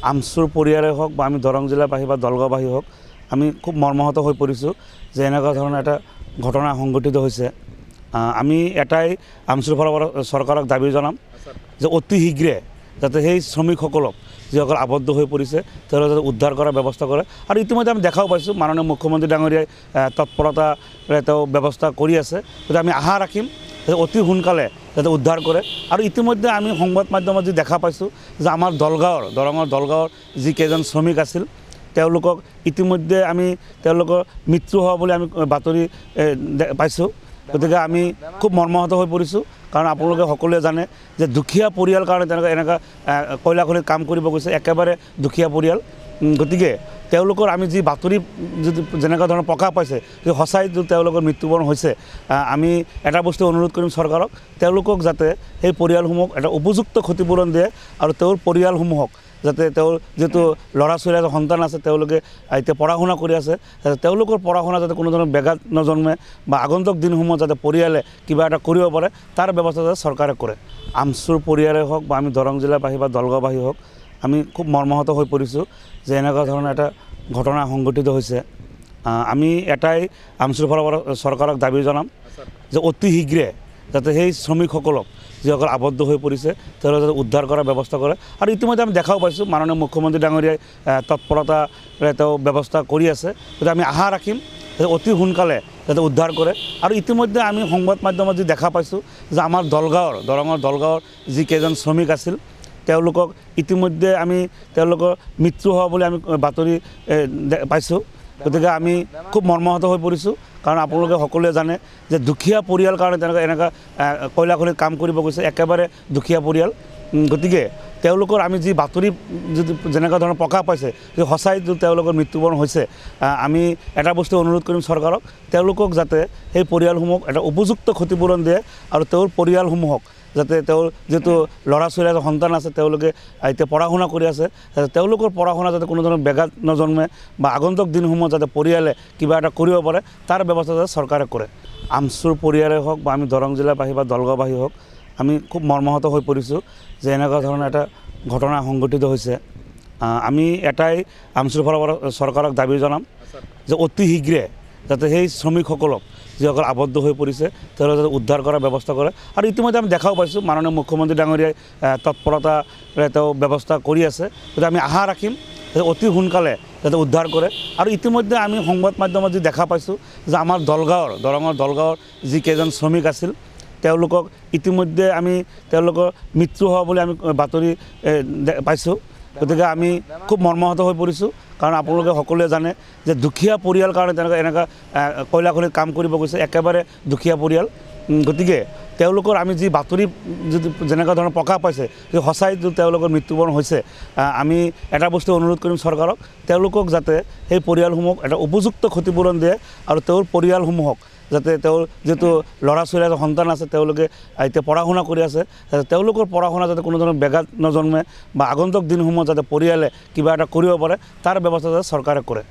আমচুৰ পৰিয়ালে হওক বা আমি দৰং জিলাবাসী বা দলগাঁওবাসী হওক আমি খুব মৰ্মাহত হৈ পৰিছোঁ যে এনেকুৱা ধৰণৰ এটা ঘটনা সংঘটিত হৈছে। আমি এটাই আমচুৰ ফালৰ পৰা চৰকাৰক দাবী জনাম যে অতি শীঘ্ৰে যাতে সেই শ্ৰমিকসকলক যিসকল আবদ্ধ হৈ পৰিছে তেওঁলোকে যাতে উদ্ধাৰ কৰাৰ ব্যৱস্থা কৰে। আৰু ইতিমধ্যে আমি দেখাও পাইছোঁ মাননীয় মুখ্যমন্ত্ৰী ডাঙৰীয়াই তৎপৰতাৰে তেওঁ ব্যৱস্থা কৰি আছে, গতিকে আমি আশা ৰাখিম যে অতি সোনকালে যাতে উদ্ধাৰ কৰে। আৰু ইতিমধ্যে আমি সংবাদ মাধ্যমত যি দেখা পাইছোঁ যে আমাৰ দৰঙৰ দলগাঁৱৰ যি কেইজন শ্ৰমিক আছিল তেওঁলোকক ইতিমধ্যে আমি তেওঁলোকৰ মৃত্যু হোৱা বুলি আমি বাতৰি পাইছোঁ। গতিকে আমি খুব মৰ্মাহত হৈ পৰিছোঁ, কাৰণ আপোনালোকে সকলোৱে জানে যে দুখীয়া পৰিয়াল কাৰণে এনেকুৱা কয়লাখনিত কাম কৰিব গৈছে, একেবাৰে দুখীয়া পৰিয়াল। গতিকে তেওঁলোকৰ আমি যি বাতৰি যদি যেনেকুৱা ধৰণৰ প্ৰকাশ পাইছে যে সঁচাই তেওঁলোকৰ মৃত্যুবৰণ হৈছে, আমি এটা বস্তু অনুৰোধ কৰিম চৰকাৰক, তেওঁলোকক যাতে সেই পৰিয়ালসমূহক এটা উপযুক্ত ক্ষতিপূৰণ দিয়ে আৰু তেওঁৰ পৰিয়ালসমূহক যাতে তেওঁৰ যিটো ল'ৰা ছোৱালী আছে, সন্তান আছে, তেওঁলোকে এতিয়া পঢ়া শুনা কৰি আছে, তেওঁলোকৰ পঢ়া শুনা যাতে কোনো ধৰণৰ ব্যাঘাত নজন্মে বা আগন্তুক দিনসমূহত যাতে পৰিয়ালে কিবা এটা কৰিব পাৰে তাৰ ব্যৱস্থা যাতে চৰকাৰে কৰে। আমচুৰ পৰিয়ালে হওক বা আমি দৰং জিলাবাসী বা দলগাঁওবাসী হওক আমি খুব মৰ্মাহত হৈ পৰিছোঁ যে এনেকুৱা ধৰণৰ এটা ঘটনা সংঘটিত হৈছে। আমি এটাই আমচুৰ ফালৰ পৰা চৰকাৰক দাবী জনাম যে অতি শীঘ্ৰে যাতে সেই শ্ৰমিকসকলক যিসকল আবদ্ধ হৈ পৰিছে তেওঁলোকে যাতে উদ্ধাৰ কৰাৰ ব্যৱস্থা কৰে। আৰু ইতিমধ্যে আমি দেখাও পাইছোঁ মাননীয় মুখ্যমন্ত্ৰী ডাঙৰীয়াই তৎপৰতাৰে তেওঁ ব্যৱস্থা কৰি আছে, গতিকে আমি আশা ৰাখিম যে অতি সোনকালে যাতে উদ্ধাৰ কৰে। আৰু ইতিমধ্যে আমি সংবাদ মাধ্যমত যি দেখা পাইছোঁ যে আমাৰ দৰঙৰ দলগাঁৱৰ যি কেইজন শ্ৰমিক আছিল তেওঁলোকক ইতিমধ্যে আমি তেওঁলোকৰ মৃত্যু হোৱা বুলি আমি বাতৰি পাইছোঁ। গতিকে আমি খুব মৰ্মাহত হৈ পৰিছোঁ, কাৰণ আপোনালোকে সকলোৱে জানে যে দুখীয়া পৰিয়াল কাৰণে এনেকুৱা কয়লাখনিত কাম কৰিব গৈছে, একেবাৰে দুখীয়া পৰিয়াল। গতিকে তেওঁলোকৰ আমি যি বাতৰি যদি যেনেকুৱা ধৰণৰ প্ৰকাশ পাইছে যে সঁচাই তেওঁলোকৰ মৃত্যুবৰণ হৈছে, আমি এটা বস্তু অনুৰোধ কৰিম চৰকাৰক, তেওঁলোকক যাতে সেই পৰিয়ালসমূহক এটা উপযুক্ত ক্ষতিপূৰণ দিয়ে আৰু তেওঁৰ পৰিয়ালসমূহক যাতে তেওঁৰ যিটো ল'ৰা ছোৱালী আছে, সন্তান আছে, তেওঁলোকে এতিয়া পঢ়া শুনা কৰি আছে, তেওঁলোকৰ পঢ়া শুনা যাতে কোনো ধৰণৰ ব্যাঘাত নজন্মে বা আগন্তুক দিনসমূহত যাতে পৰিয়ালে কিবা এটা কৰিব পাৰে তাৰ ব্যৱস্থা যাতে চৰকাৰে কৰে। আমচুৰ পৰিয়ালে হওক বা আমি দৰং জিলাবাসী বা দলগাঁওবাসী হওক আমি খুব মৰ্মাহত হৈ পৰিছোঁ যে এনেকুৱা ধৰণৰ এটা ঘটনা সংঘটিত হৈছে। আমি এটাই আমচুৰ ফালৰ পৰা চৰকাৰক দাবী জনাম যে অতি শীঘ্ৰে যাতে সেই শ্ৰমিকসকলক যিসকল আবদ্ধ হৈ পৰিছে তেওঁলোকে যাতে উদ্ধাৰ কৰাৰ ব্যৱস্থা কৰে। আৰু ইতিমধ্যে আমি দেখাও পাইছোঁ মাননীয় মুখ্যমন্ত্ৰী ডাঙৰীয়াই তৎপৰতাৰে তেওঁ ব্যৱস্থা কৰি আছে, গতিকে আমি আশা ৰাখিম যে অতি সোনকালে যাতে উদ্ধাৰ কৰে। আৰু ইতিমধ্যে আমি সংবাদ মাধ্যমত যি দেখা পাইছোঁ যে আমাৰ দৰঙৰ দলগাঁৱৰ যি কেইজন শ্ৰমিক আছিল তেওঁলোকক ইতিমধ্যে আমি তেওঁলোকৰ মৃত্যু হোৱা বুলি আমি বাতৰি পাইছোঁ। গতিকে আমি খুব মৰ্মাহত হৈ পৰিছোঁ, কাৰণ আপোনালোকে সকলোৱে জানে যে দুখীয়া পৰিয়াল কাৰণে এনেকুৱা কয়লাখনিত কাম কৰিব গৈছে, একেবাৰে দুখীয়া পৰিয়াল। গতিকে তেওঁলোকৰ আমি যি বাতৰি যদি যেনেকুৱা ধৰণৰ প্ৰকাশ পাইছে যে সঁচাই তেওঁলোকৰ মৃত্যুবৰণ হৈছে, আমি এটা বস্তু অনুৰোধ কৰিম চৰকাৰক, তেওঁলোকক যাতে সেই পৰিয়ালসমূহক এটা উপযুক্ত ক্ষতিপূৰণ দিয়ে আৰু তেওঁৰ পৰিয়ালসমূহক যাতে তেওঁৰ যিটো ল'ৰা ছোৱালী আছে, সন্তান আছে, তেওঁলোকে এতিয়া পঢ়া শুনা কৰি আছে, তেওঁলোকৰ পঢ়া শুনা যাতে কোনো ধৰণৰ ব্যাঘাত নজন্মে বা আগন্তুক দিনসমূহত যাতে পৰিয়ালে কিবা এটা কৰিব পাৰে তাৰ ব্যৱস্থা যাতে চৰকাৰে কৰে।